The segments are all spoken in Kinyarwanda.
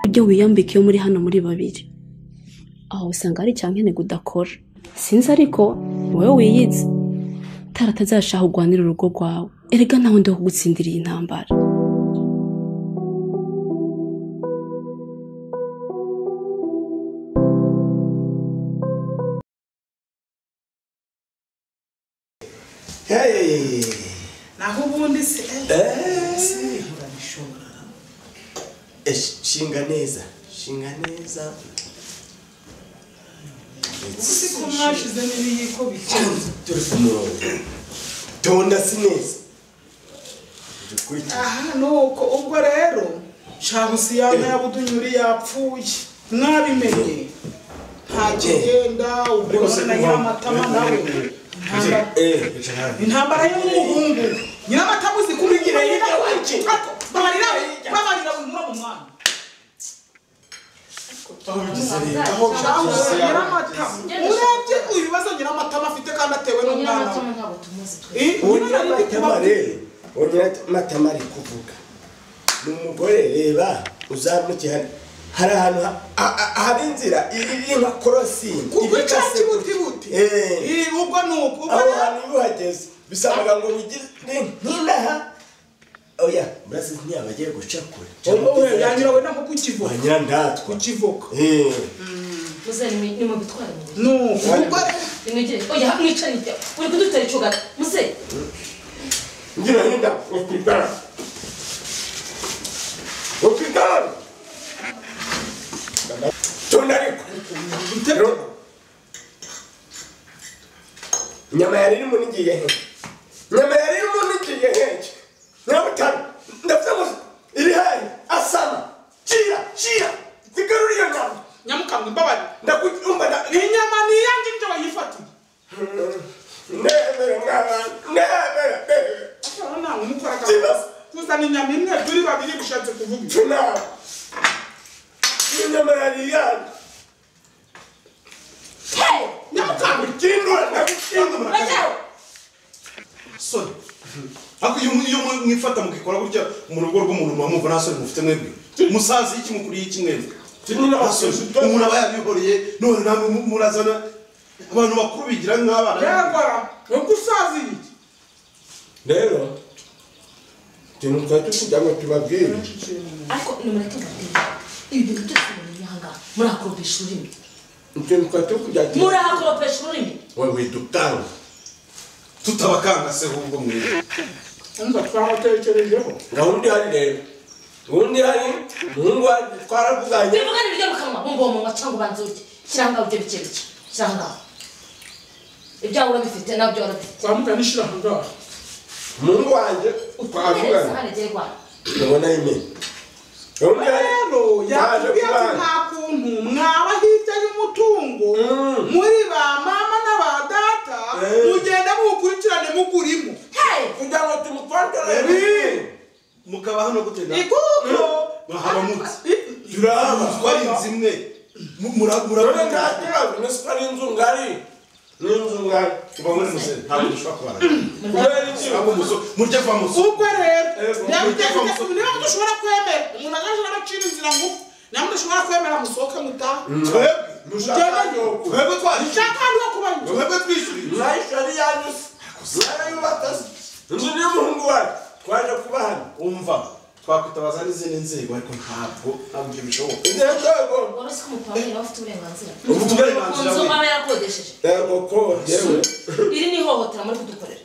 kurya wiyambika iyo muri hano muri babiri aho usanga ari cyankene gudakora sinzi ariko wowe wiyizi taratazashaka kugwanira urugo rwawe erega ntaho ndi kugutsindira iyi ntambara Hey, naho ubundi se urabishobora shinga neza uzi ko mwashize n'ibiyiko bikoze turi ku murongo tonda si neza aha nuko ubwo rero shabusi yawe yabudunyuri yapfuye mwabimenye nta kigenda ubwo na Nyiramatama nawe intambara y'umuhungu Nyiramatama uzi kubigira babarira mu mwana Nyiramatama urebye ibibazo Nyiramatama afite kandi atewe n'umwana Nyiramatama ari kuvuga ni umugore reba uzamukihane hari ahantu hari inzira iri nka korosini kubica kibutibuti ubwo nuko aho hantu yuhageze bisabaga ngo wigire nk'inaha oya murasi ntiyabagiye guca kure ubwo yanyirawe nako kukivuka nyirandatwa kukivuka muzani ni mu bitwara no ubwo nimugire oya mwicane uri kudutera icuga muze ngira hinda hospital tonariko nyama yari irimo n'igihe he nyamutana ndafite iri hayi asama chira zigarura iyo nyama nyamukamwe mbabari ndakumva inyama ni yanjye nje wayifatiye nebera nta umukora kuzana inyama imwe turi babiri bishatse kuvuga tunaba inyama yari yanjye nyamukamwe kindura soni ako iyo mwifata mukikora gutya mu rugo rw'umuntu mwamumva nta soni mufite mwebwe musazi iki mukuriye iki mwebwe umuntu aba yabihoreye none namwe murazana abantu bakuru bigira nk'abana yakora ubwo usazi iki rero tintu twari kugira ngo tubabwire ariko nimureke mbabwire ibintu byose munyanga murakopesha ururimi tintu twari kugira ngo murakopesha ururimi wewe dutanga tutabakanga se ahubwo mwebwe umva twamutekerejeho gahunda hari rero ubundi hari umuhungu wacu twaravuganye bivuga n'ibiryo mu kanwa bumva uwo munwa cyangwa ubanza urye kiranga ujye bike kiranga ibyawe urabifite nabyo urabifite twamugana ishira ngaho umuhungu wanjye twavuganye ndabona imwe rero yakubwiye ko nta kuntu mwaba hirya y'umutungo muri ba mama n'aba data mugenda mukurikirane mugurimo kugira ngo tumukontorere mukaba hano gutenda iguko haba mutse twari inzu imwe murabona nta kibazo nisi ari inzu ngari n'inzu ngari tuba muri museni ntabwo dushobora kubara kubera iki murye kwa muso ubwo rero niba dushobora kwemera umuntu agashobora acira inzira ngufi niba dushobora kwemera musohoke mutaha twebwe twari nshaka hano ho kuba inzu twebwe twishyuriye mwayishari yanyu mwayubaka inzu niyo muhungu wacu twaje kuba hano umva twakwitabaza n'izindi nzego ariko ntabwo bishoboka inzego uretse ko umupanga nawe ufite uburenganzira ufite uburenganzira inzu aba yarakodesheje yego ko yewe iri ni ihohotera muri kudukorera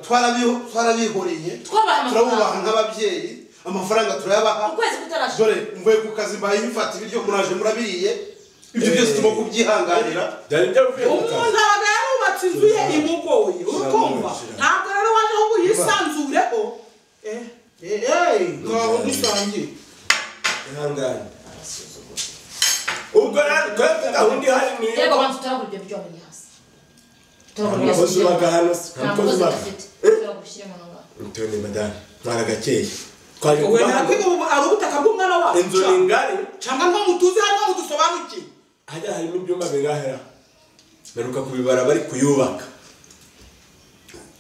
twarabihoreye twabaha turabubaha amafaranga nk'ababyeyi amafaranga turayabaha ukwezi kutarashe dore mvuye ku kazi mbaye bifata ibiryo muraje murabiriye ibyo byose tugomba kubyihanganira umuntu abaga yarubatse inzu ye imugoye urukumva ntabwo rero waje aho yisanzureho ngaho dusangiye ihangane ubwo rero twebwe gahunda ihari ni yego bantu turagura ibyo biryo bari hasi turagura umukozi w'agahano umukozi bafite turagushyire mu ngabo ntone madame mwaragakeye twaje we nakwiga ubu ari ubutaka bw'umwana wacu inzu ni ngari cyangwa nko mutuzi hano mudusobanukiwe hajya harimo ibyumba bingahera meruka kubibara bari kuyubaka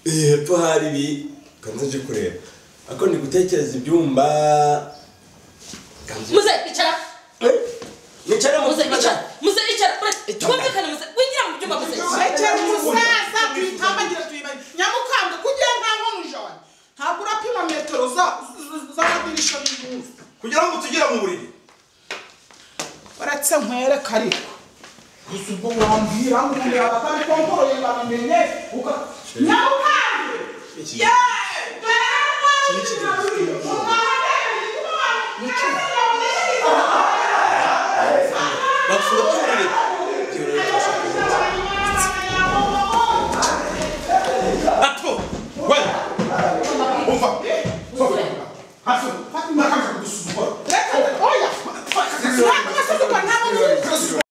hepfo hari ibi kanze kureba ako ndi gutekereza ibyumba muze icara nicara mu muze icara muze icara twumvikane muze winjira mu byumba muze rekera umusaza tuyitambagira tuyibanye nyamukambwe kugira nta nkono ijana ntabwo urapima metero z'amadirisha y'inzu kugira ngo tugire mu buriri baretse nkwereka ariko gusa ubwo wambwira ngo umuntu yaba atabikonkoroye babimenye nyamukambwe yeee